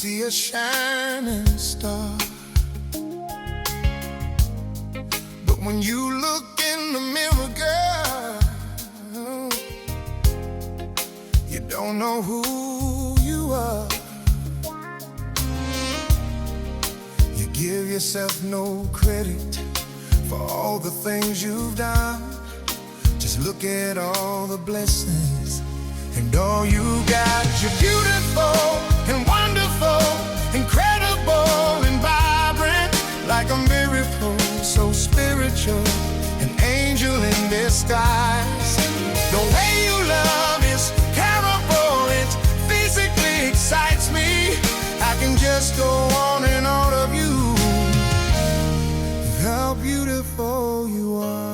see a shining star, but when you look in the mirror, girl, you don't know who you are. You give yourself no credit for all the things you've done. Just look at all the blessings and all you got. You're beautiful and wonderful, incredible and vibrant, like a miracle, so spiritual, an angel in disguise. The way you love is terrible, it physically excites me. I can just go on and on of you, how beautiful you are.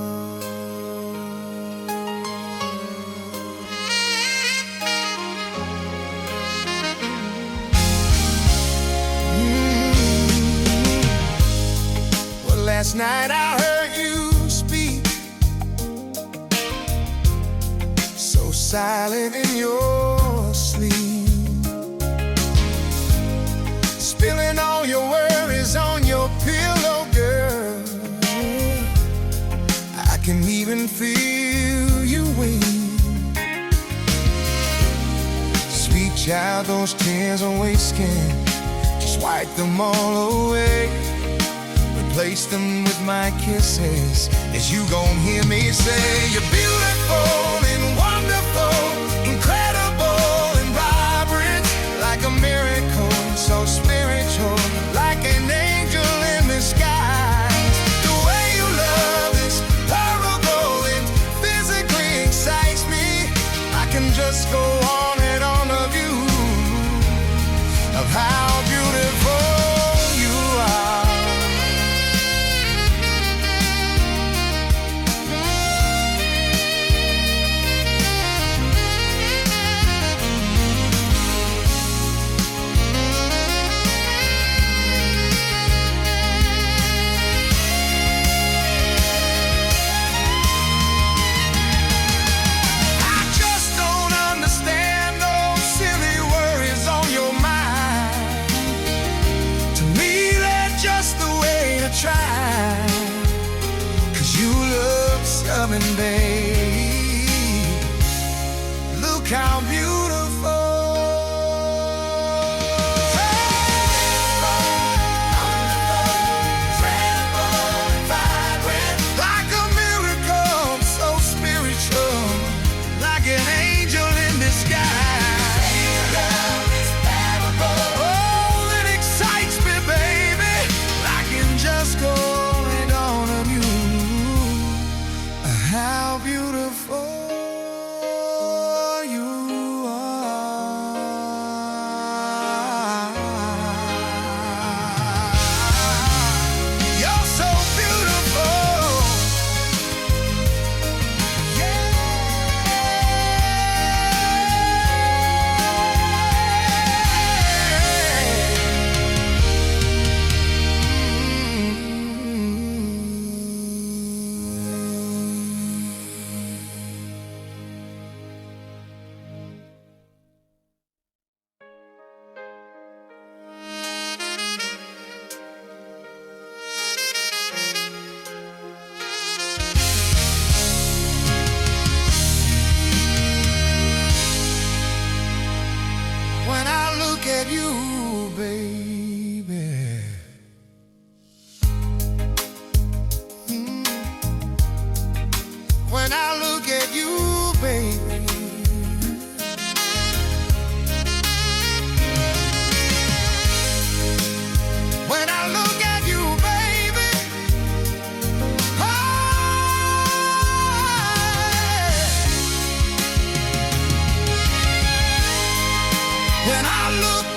Last night I heard you speak, so silent in your sleep, spilling all your worries on your pillow, girl. I can even feel you weep. Sweet child, those tears are wasting. Just wipe them all away. Replace them with my kisses, as you gon' hear me say, you're beautiful and wonderful, incredible and vibrant, like a miracle, so spiritual, like an angel in disguise. The way you love is horrible, it physically excites me. I can just go on and on of you, of how beautiful you are. Try, 'cause you look stubborn, babe. Look how beautiful. Like a miracle, so spiritual, like an angel in disguise. Oh, it excites me, baby. I can just go and on of you, how beautiful you are. You're so beautiful, yeah. When I look at you, baby, when I look at you, baby, when I look at you, baby, oh, when I look